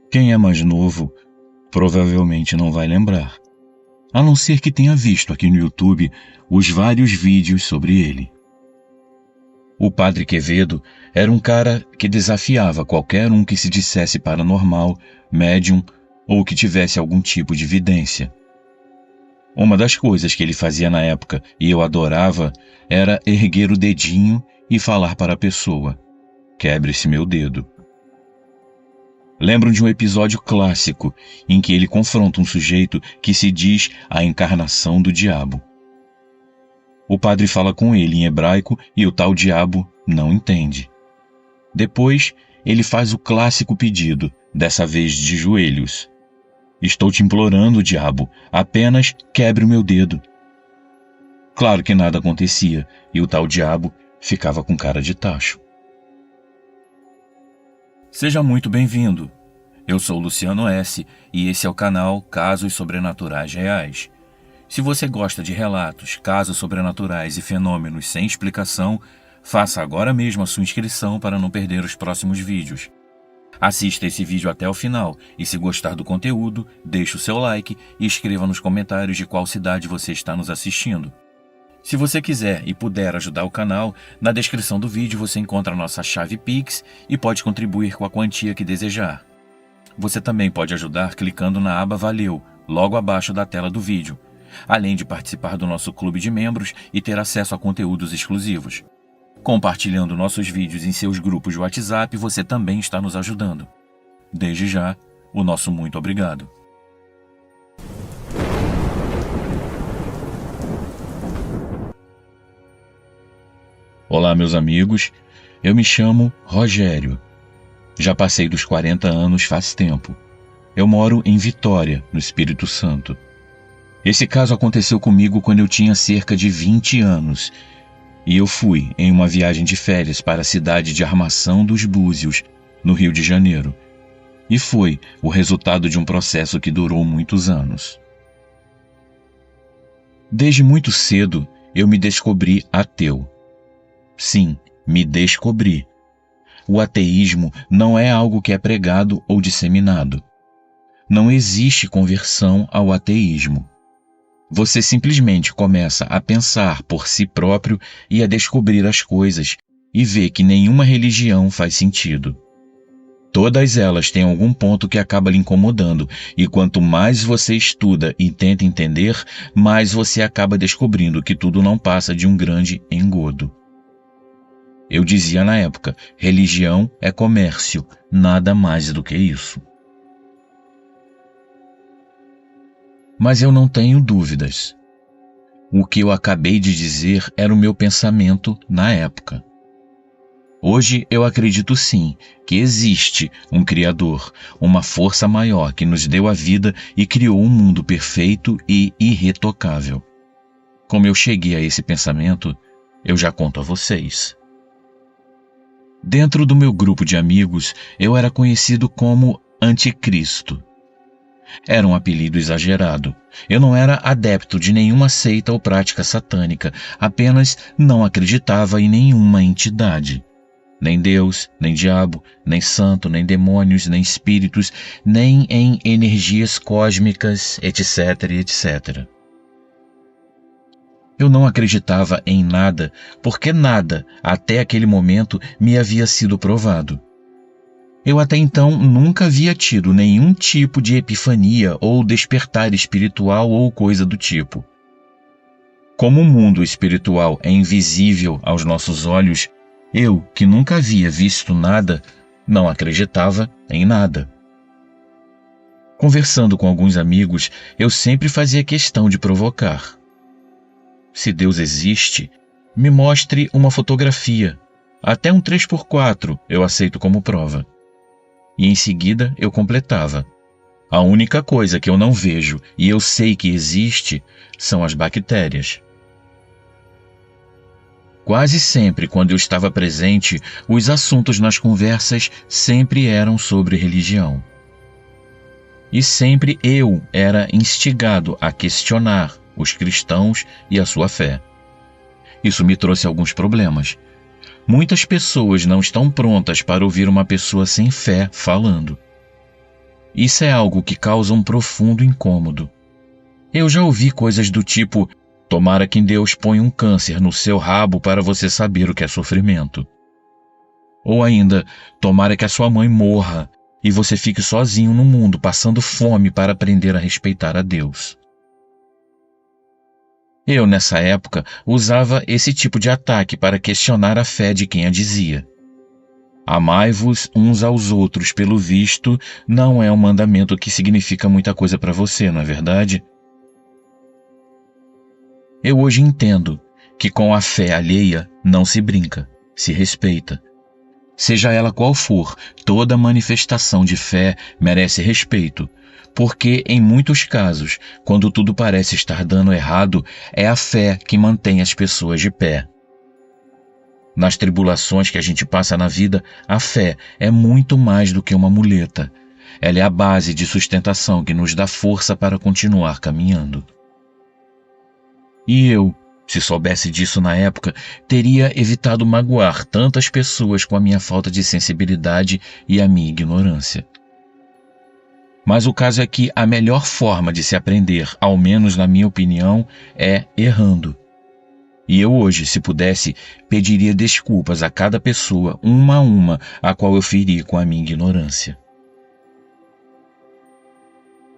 Quem é mais novo provavelmente não vai lembrar, a não ser que tenha visto aqui no YouTube os vários vídeos sobre ele. O Padre Quevedo era um cara que desafiava qualquer um que se dissesse paranormal, médium ou que tivesse algum tipo de vidência. Uma das coisas que ele fazia na época, e eu adorava, era erguer o dedinho e falar para a pessoa: quebre-se meu dedo. Lembro de um episódio clássico em que ele confronta um sujeito que se diz a encarnação do diabo. O padre fala com ele em hebraico e o tal diabo não entende. Depois, ele faz o clássico pedido, dessa vez de joelhos: estou te implorando, diabo, apenas quebre o meu dedo. Claro que nada acontecia e o tal diabo ficava com cara de tacho. Seja muito bem-vindo. Eu sou Luciano S. e esse é o canal Casos Sobrenaturais Reais. Se você gosta de relatos, casos sobrenaturais e fenômenos sem explicação, faça agora mesmo a sua inscrição para não perder os próximos vídeos. Assista esse vídeo até o final e, se gostar do conteúdo, deixe o seu like e escreva nos comentários de qual cidade você está nos assistindo. Se você quiser e puder ajudar o canal, na descrição do vídeo você encontra a nossa chave Pix e pode contribuir com a quantia que desejar. Você também pode ajudar clicando na aba Valeu, logo abaixo da tela do vídeo, além de participar do nosso clube de membros e ter acesso a conteúdos exclusivos. Compartilhando nossos vídeos em seus grupos de WhatsApp, você também está nos ajudando. Desde já, o nosso muito obrigado. Olá, meus amigos. Eu me chamo Rogério. Já passei dos 40 anos faz tempo. Eu moro em Vitória, no Espírito Santo. Esse caso aconteceu comigo quando eu tinha cerca de 20 anos. E eu fui em uma viagem de férias para a cidade de Armação dos Búzios, no Rio de Janeiro. E foi o resultado de um processo que durou muitos anos. Desde muito cedo, eu me descobri ateu. Sim, me descobri. O ateísmo não é algo que é pregado ou disseminado. Não existe conversão ao ateísmo. Você simplesmente começa a pensar por si próprio e a descobrir as coisas e vê que nenhuma religião faz sentido. Todas elas têm algum ponto que acaba lhe incomodando, e quanto mais você estuda e tenta entender, mais você acaba descobrindo que tudo não passa de um grande engodo. Eu dizia na época, religião é comércio, nada mais do que isso. Mas eu não tenho dúvidas. O que eu acabei de dizer era o meu pensamento na época. Hoje eu acredito sim que existe um Criador, uma força maior que nos deu a vida e criou um mundo perfeito e irretocável. Como eu cheguei a esse pensamento, eu já conto a vocês. Dentro do meu grupo de amigos, eu era conhecido como Anticristo. Era um apelido exagerado. Eu não era adepto de nenhuma seita ou prática satânica, apenas não acreditava em nenhuma entidade. Nem Deus, nem diabo, nem santo, nem demônios, nem espíritos, nem em energias cósmicas, etc, etc. Eu não acreditava em nada, porque nada, até aquele momento, me havia sido provado. Eu até então nunca havia tido nenhum tipo de epifania ou despertar espiritual ou coisa do tipo. Como o mundo espiritual é invisível aos nossos olhos, eu, que nunca havia visto nada, não acreditava em nada. Conversando com alguns amigos, eu sempre fazia questão de provocar. Se Deus existe, me mostre uma fotografia. Até um 3x4 eu aceito como prova. E em seguida eu completava. A única coisa que eu não vejo e eu sei que existe são as bactérias. Quase sempre, quando eu estava presente, os assuntos nas conversas sempre eram sobre religião. E sempre eu era instigado a questionar os cristãos e a sua fé. Isso me trouxe alguns problemas. Muitas pessoas não estão prontas para ouvir uma pessoa sem fé falando. Isso é algo que causa um profundo incômodo. Eu já ouvi coisas do tipo: tomara que Deus ponha um câncer no seu rabo para você saber o que é sofrimento. Ou ainda, tomara que a sua mãe morra e você fique sozinho no mundo passando fome para aprender a respeitar a Deus. Eu, nessa época, usava esse tipo de ataque para questionar a fé de quem a dizia. Amai-vos uns aos outros, pelo visto, não é um mandamento que significa muita coisa para você, não é verdade? Eu hoje entendo que com a fé alheia não se brinca, se respeita. Seja ela qual for, toda manifestação de fé merece respeito, porque em muitos casos, quando tudo parece estar dando errado, é a fé que mantém as pessoas de pé. Nas tribulações que a gente passa na vida, a fé é muito mais do que uma muleta. Ela é a base de sustentação que nos dá força para continuar caminhando. E eu, se soubesse disso na época, teria evitado magoar tantas pessoas com a minha falta de sensibilidade e a minha ignorância. Mas o caso é que a melhor forma de se aprender, ao menos na minha opinião, é errando. E eu hoje, se pudesse, pediria desculpas a cada pessoa, uma a uma, a qual eu feri com a minha ignorância.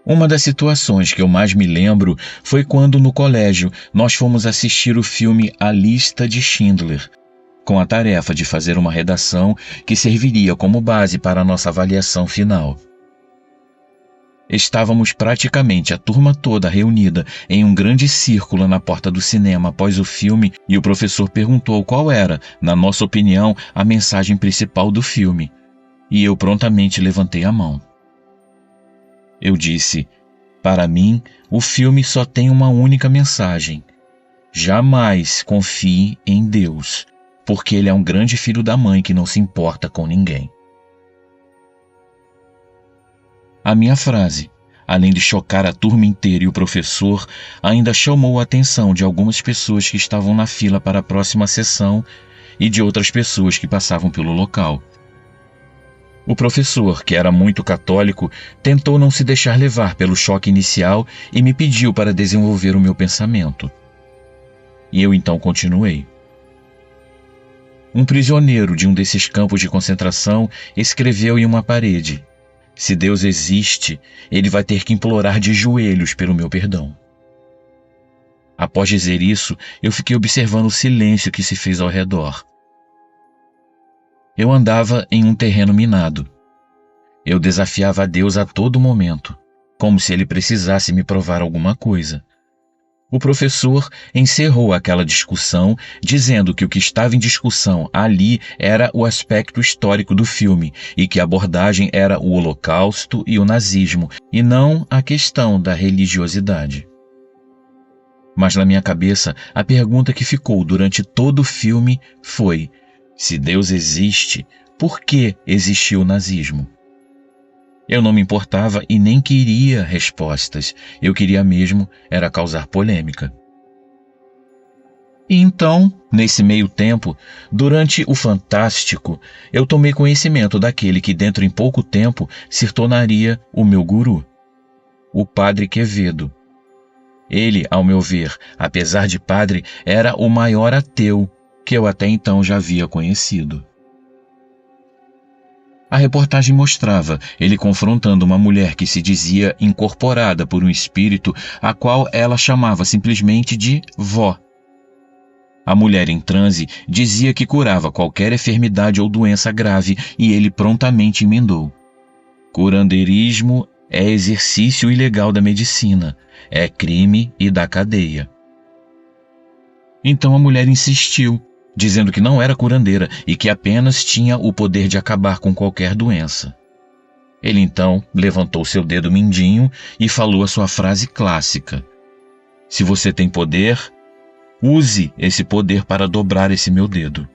Uma das situações que eu mais me lembro foi quando, no colégio, nós fomos assistir o filme A Lista de Schindler, com a tarefa de fazer uma redação que serviria como base para a nossa avaliação final. Estávamos praticamente a turma toda reunida em um grande círculo na porta do cinema após o filme e o professor perguntou qual era, na nossa opinião, a mensagem principal do filme. E eu prontamente levantei a mão. Eu disse: para mim, o filme só tem uma única mensagem. Jamais confie em Deus, porque Ele é um grande filho da mãe que não se importa com ninguém. A minha frase, além de chocar a turma inteira e o professor, ainda chamou a atenção de algumas pessoas que estavam na fila para a próxima sessão e de outras pessoas que passavam pelo local. O professor, que era muito católico, tentou não se deixar levar pelo choque inicial e me pediu para desenvolver o meu pensamento. E eu então continuei. Um prisioneiro de um desses campos de concentração escreveu em uma parede: se Deus existe, ele vai ter que implorar de joelhos pelo meu perdão. Após dizer isso, eu fiquei observando o silêncio que se fez ao redor. Eu andava em um terreno minado. Eu desafiava a Deus a todo momento, como se ele precisasse me provar alguma coisa. O professor encerrou aquela discussão dizendo que o que estava em discussão ali era o aspecto histórico do filme e que a abordagem era o Holocausto e o nazismo, e não a questão da religiosidade. Mas na minha cabeça, a pergunta que ficou durante todo o filme foi: se Deus existe, por que existiu o nazismo? Eu não me importava e nem queria respostas. Eu queria mesmo era causar polêmica. E então, nesse meio tempo, durante o Fantástico, eu tomei conhecimento daquele que dentro em pouco tempo se tornaria o meu guru, o Padre Quevedo. Ele, ao meu ver, apesar de padre, era o maior ateu que eu até então já havia conhecido. A reportagem mostrava ele confrontando uma mulher que se dizia incorporada por um espírito, a qual ela chamava simplesmente de vó. A mulher em transe dizia que curava qualquer enfermidade ou doença grave e ele prontamente emendou: curandeirismo é exercício ilegal da medicina, é crime e da cadeia. Então a mulher insistiu, dizendo que não era curandeira e que apenas tinha o poder de acabar com qualquer doença. Ele então levantou seu dedo mindinho e falou a sua frase clássica: se você tem poder, use esse poder para dobrar esse meu dedo.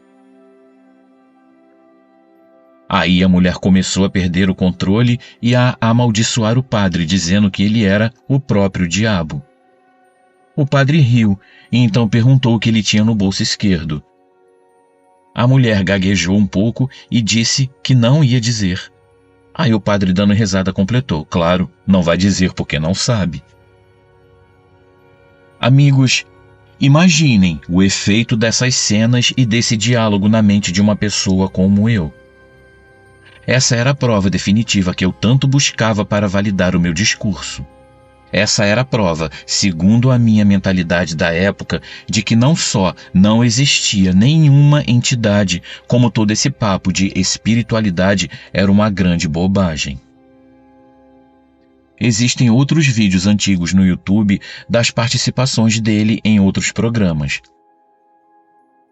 Aí a mulher começou a perder o controle e a amaldiçoar o padre, dizendo que ele era o próprio diabo. O padre riu e então perguntou o que ele tinha no bolso esquerdo. A mulher gaguejou um pouco e disse que não ia dizer. Aí o padre, dando risada, completou: claro, não vai dizer porque não sabe. Amigos, imaginem o efeito dessas cenas e desse diálogo na mente de uma pessoa como eu. Essa era a prova definitiva que eu tanto buscava para validar o meu discurso. Essa era a prova, segundo a minha mentalidade da época, de que não só não existia nenhuma entidade, como todo esse papo de espiritualidade era uma grande bobagem. Existem outros vídeos antigos no YouTube das participações dele em outros programas.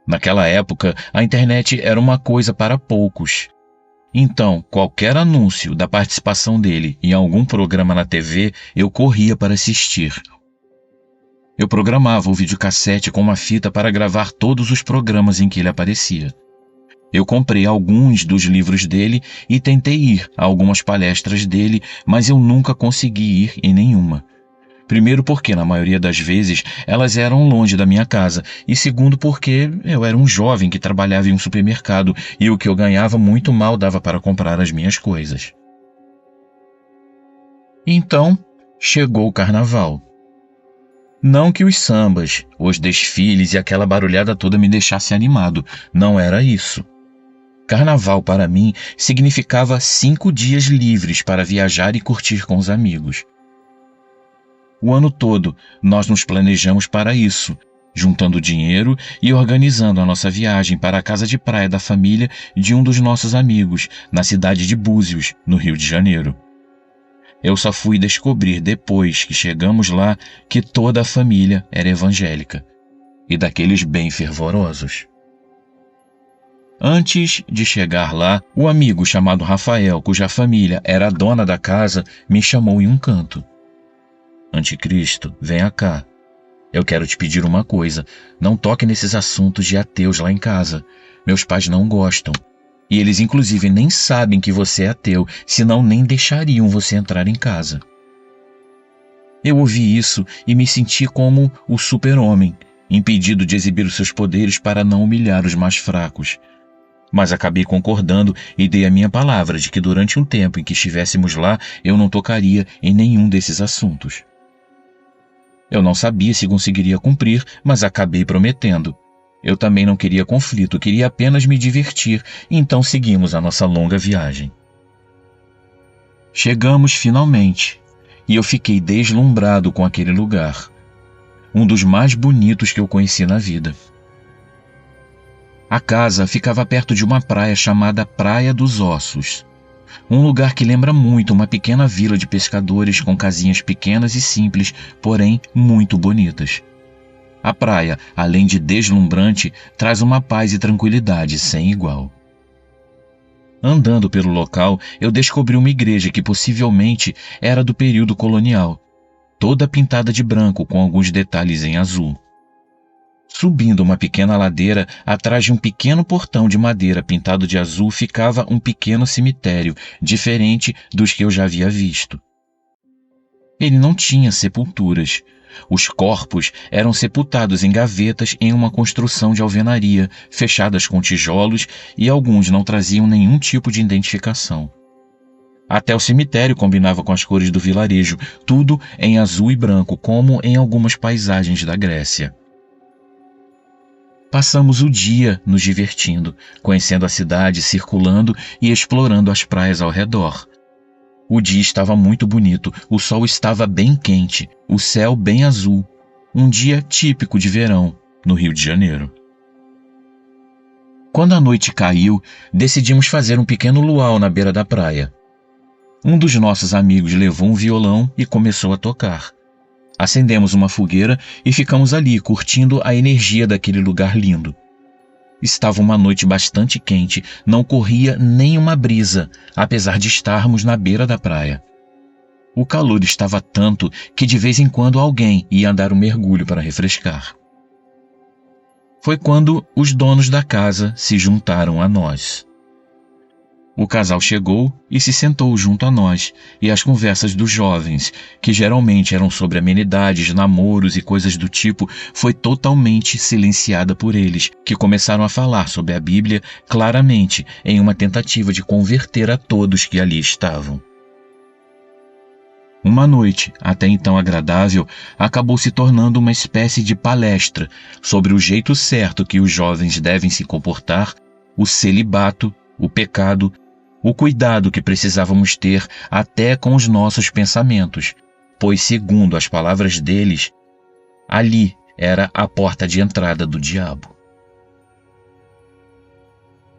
Naquela época, a internet era uma coisa para poucos. Então, qualquer anúncio da participação dele em algum programa na TV, eu corria para assistir. Eu programava o videocassete com uma fita para gravar todos os programas em que ele aparecia. Eu comprei alguns dos livros dele e tentei ir a algumas palestras dele, mas eu nunca consegui ir em nenhuma. Primeiro porque, na maioria das vezes, elas eram longe da minha casa, e segundo porque eu era um jovem que trabalhava em um supermercado e o que eu ganhava muito mal dava para comprar as minhas coisas. Então, chegou o carnaval. Não que os sambas, os desfiles e aquela barulhada toda me deixassem animado, não era isso. Carnaval, para mim, significava 5 dias livres para viajar e curtir com os amigos. O ano todo, nós nos planejamos para isso, juntando dinheiro e organizando a nossa viagem para a casa de praia da família de um dos nossos amigos, na cidade de Búzios, no Rio de Janeiro. Eu só fui descobrir depois que chegamos lá que toda a família era evangélica, e daqueles bem fervorosos. Antes de chegar lá, o amigo chamado Rafael, cuja família era a dona da casa, me chamou em um canto. Anticristo, venha cá. Eu quero te pedir uma coisa. Não toque nesses assuntos de ateus lá em casa. Meus pais não gostam. E eles inclusive nem sabem que você é ateu, senão nem deixariam você entrar em casa. Eu ouvi isso e me senti como o super-homem, impedido de exibir os seus poderes para não humilhar os mais fracos. Mas acabei concordando e dei a minha palavra de que durante um tempo em que estivéssemos lá, eu não tocaria em nenhum desses assuntos. Eu não sabia se conseguiria cumprir, mas acabei prometendo. Eu também não queria conflito, queria apenas me divertir, então seguimos a nossa longa viagem. Chegamos finalmente, e eu fiquei deslumbrado com aquele lugar. Um dos mais bonitos que eu conheci na vida. A casa ficava perto de uma praia chamada Praia dos Ossos. Um lugar que lembra muito uma pequena vila de pescadores com casinhas pequenas e simples, porém muito bonitas. A praia, além de deslumbrante, traz uma paz e tranquilidade sem igual. Andando pelo local, eu descobri uma igreja que possivelmente era do período colonial, toda pintada de branco com alguns detalhes em azul. Subindo uma pequena ladeira, atrás de um pequeno portão de madeira pintado de azul, ficava um pequeno cemitério, diferente dos que eu já havia visto. Ele não tinha sepulturas. Os corpos eram sepultados em gavetas em uma construção de alvenaria, fechadas com tijolos, e alguns não traziam nenhum tipo de identificação. Até o cemitério combinava com as cores do vilarejo, tudo em azul e branco, como em algumas paisagens da Grécia. Passamos o dia nos divertindo, conhecendo a cidade, circulando e explorando as praias ao redor. O dia estava muito bonito, o sol estava bem quente, o céu bem azul. Um dia típico de verão, no Rio de Janeiro. Quando a noite caiu, decidimos fazer um pequeno luau na beira da praia. Um dos nossos amigos levou um violão e começou a tocar. Acendemos uma fogueira e ficamos ali curtindo a energia daquele lugar lindo. Estava uma noite bastante quente, não corria nem uma brisa, apesar de estarmos na beira da praia. O calor estava tanto que de vez em quando alguém ia dar um mergulho para refrescar. Foi quando os donos da casa se juntaram a nós. O casal chegou e se sentou junto a nós, e as conversas dos jovens, que geralmente eram sobre amenidades, namoros e coisas do tipo, foi totalmente silenciada por eles, que começaram a falar sobre a Bíblia claramente, em uma tentativa de converter a todos que ali estavam. Uma noite, até então agradável, acabou se tornando uma espécie de palestra sobre o jeito certo que os jovens devem se comportar, o celibato, o pecado, o cuidado que precisávamos ter até com os nossos pensamentos, pois, segundo as palavras deles, ali era a porta de entrada do diabo.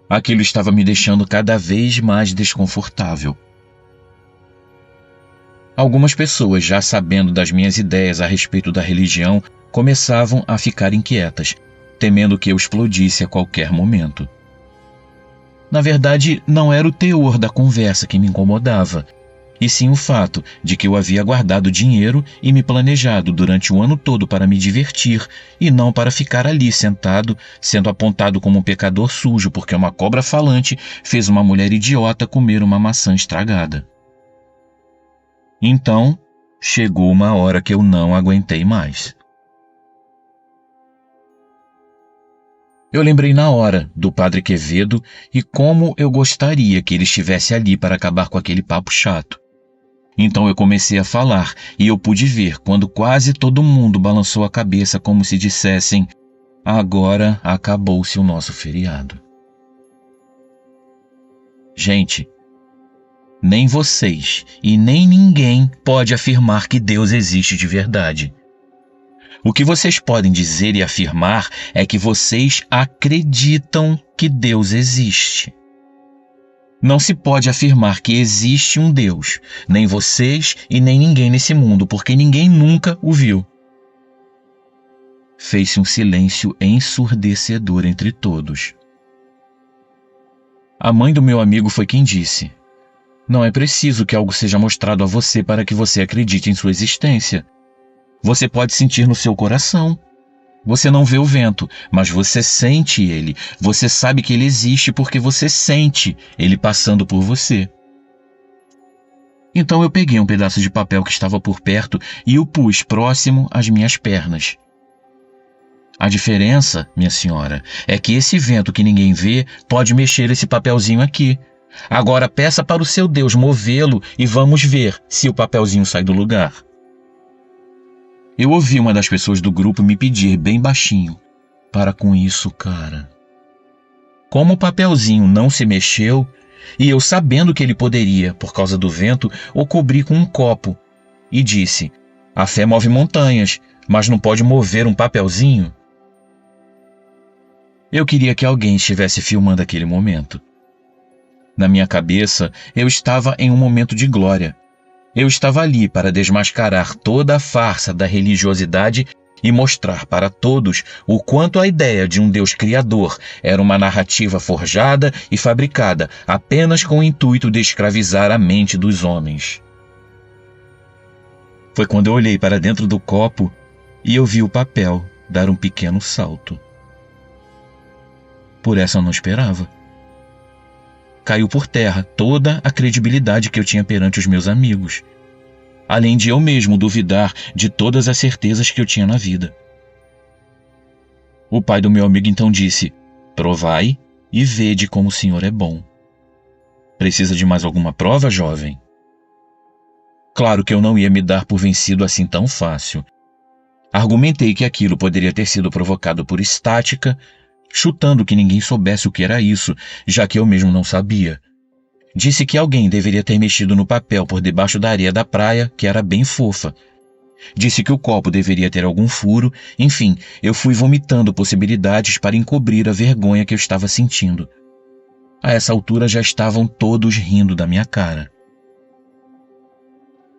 Aquilo estava me deixando cada vez mais desconfortável. Algumas pessoas, já sabendo das minhas ideias a respeito da religião, começavam a ficar inquietas, temendo que eu explodisse a qualquer momento. Na verdade, não era o teor da conversa que me incomodava, e sim o fato de que eu havia guardado dinheiro e me planejado durante o ano todo para me divertir e não para ficar ali sentado, sendo apontado como um pecador sujo porque uma cobra falante fez uma mulher idiota comer uma maçã estragada. Então, chegou uma hora que eu não aguentei mais. Eu lembrei na hora do Padre Quevedo e como eu gostaria que ele estivesse ali para acabar com aquele papo chato. Então eu comecei a falar e eu pude ver quando quase todo mundo balançou a cabeça como se dissessem: agora acabou-se o nosso feriado. Gente, nem vocês e nem ninguém pode afirmar que Deus existe de verdade. O que vocês podem dizer e afirmar é que vocês acreditam que Deus existe. Não se pode afirmar que existe um Deus, nem vocês e nem ninguém nesse mundo, porque ninguém nunca o viu. Fez-se um silêncio ensurdecedor entre todos. A mãe do meu amigo foi quem disse: não é preciso que algo seja mostrado a você para que você acredite em sua existência. Você pode sentir no seu coração. Você não vê o vento, mas você sente ele. Você sabe que ele existe porque você sente ele passando por você. Então eu peguei um pedaço de papel que estava por perto e o pus próximo às minhas pernas. A diferença, minha senhora, é que esse vento que ninguém vê pode mexer esse papelzinho aqui. Agora peça para o seu Deus movê-lo e vamos ver se o papelzinho sai do lugar. Eu ouvi uma das pessoas do grupo me pedir bem baixinho: para com isso, cara. Como o papelzinho não se mexeu, e eu sabendo que ele poderia, por causa do vento, o cobri com um copo, e disse: a fé move montanhas, mas não pode mover um papelzinho. Eu queria que alguém estivesse filmando aquele momento. Na minha cabeça, eu estava em um momento de glória. Eu estava ali para desmascarar toda a farsa da religiosidade e mostrar para todos o quanto a ideia de um Deus criador era uma narrativa forjada e fabricada apenas com o intuito de escravizar a mente dos homens. Foi quando eu olhei para dentro do copo e eu vi o papel dar um pequeno salto. Por essa eu não esperava. Caiu por terra toda a credibilidade que eu tinha perante os meus amigos, além de eu mesmo duvidar de todas as certezas que eu tinha na vida. O pai do meu amigo então disse: provai e vede como o Senhor é bom. Precisa de mais alguma prova, jovem? Claro que eu não ia me dar por vencido assim tão fácil. Argumentei que aquilo poderia ter sido provocado por estática, chutando que ninguém soubesse o que era isso, já que eu mesmo não sabia. Disse que alguém deveria ter mexido no papel por debaixo da areia da praia, que era bem fofa. Disse que o copo deveria ter algum furo. Enfim, eu fui vomitando possibilidades para encobrir a vergonha que eu estava sentindo. A essa altura já estavam todos rindo da minha cara.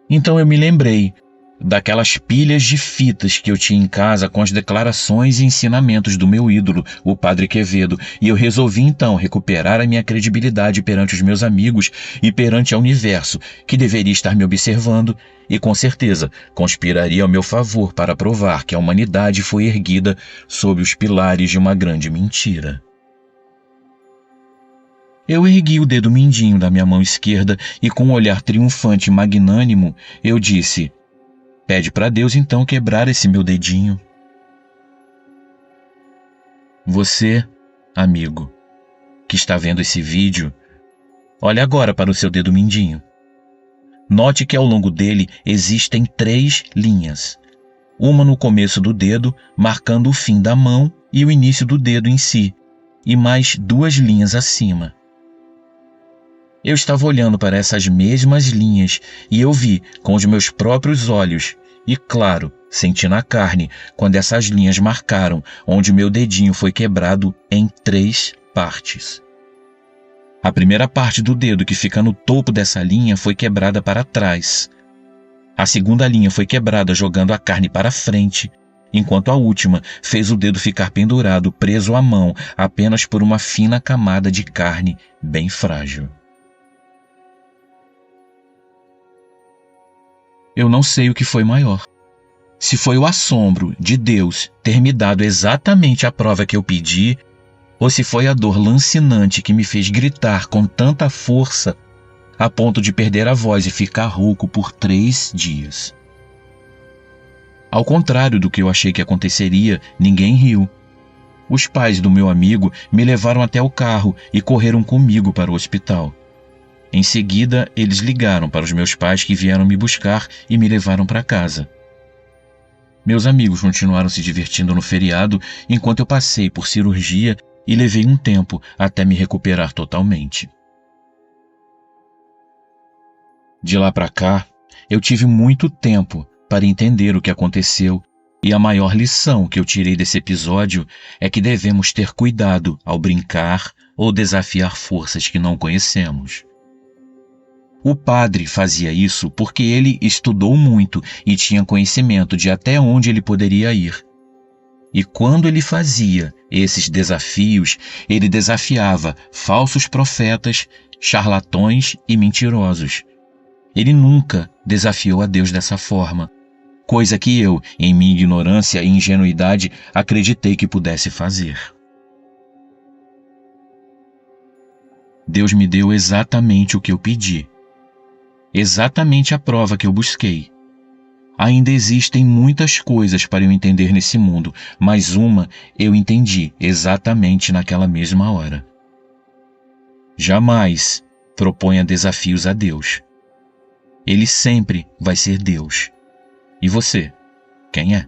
Então eu me lembrei daquelas pilhas de fitas que eu tinha em casa com as declarações e ensinamentos do meu ídolo, o Padre Quevedo, e eu resolvi então recuperar a minha credibilidade perante os meus amigos e perante o universo, que deveria estar me observando e com certeza conspiraria ao meu favor para provar que a humanidade foi erguida sob os pilares de uma grande mentira. Eu ergui o dedo mindinho da minha mão esquerda e, com um olhar triunfante e magnânimo, eu disse: pede para Deus então quebrar esse meu dedinho. Você, amigo, que está vendo esse vídeo, olhe agora para o seu dedo mindinho. Note que ao longo dele existem 3 linhas. Uma no começo do dedo, marcando o fim da mão e o início do dedo em si, e mais 2 linhas acima. Eu estava olhando para essas mesmas linhas e eu vi com os meus próprios olhos e, claro, senti na carne quando essas linhas marcaram onde meu dedinho foi quebrado em 3 partes. A primeira parte do dedo que fica no topo dessa linha foi quebrada para trás. A segunda linha foi quebrada jogando a carne para frente, enquanto a última fez o dedo ficar pendurado, preso à mão, apenas por uma fina camada de carne bem frágil. Eu não sei o que foi maior. Se foi o assombro de Deus ter me dado exatamente a prova que eu pedi, ou se foi a dor lancinante que me fez gritar com tanta força a ponto de perder a voz e ficar rouco por 3 dias. Ao contrário do que eu achei que aconteceria, ninguém riu. Os pais do meu amigo me levaram até o carro e correram comigo para o hospital. Em seguida, eles ligaram para os meus pais que vieram me buscar e me levaram para casa. Meus amigos continuaram se divertindo no feriado enquanto eu passei por cirurgia e levei um tempo até me recuperar totalmente. De lá para cá, eu tive muito tempo para entender o que aconteceu e a maior lição que eu tirei desse episódio é que devemos ter cuidado ao brincar ou desafiar forças que não conhecemos. O padre fazia isso porque ele estudou muito e tinha conhecimento de até onde ele poderia ir. E quando ele fazia esses desafios, ele desafiava falsos profetas, charlatões e mentirosos. Ele nunca desafiou a Deus dessa forma, coisa que eu, em minha ignorância e ingenuidade, acreditei que pudesse fazer. Deus me deu exatamente o que eu pedi. Exatamente a prova que eu busquei. Ainda existem muitas coisas para eu entender nesse mundo, mas uma eu entendi exatamente naquela mesma hora. Jamais proponha desafios a Deus. Ele sempre vai ser Deus. E você, quem é?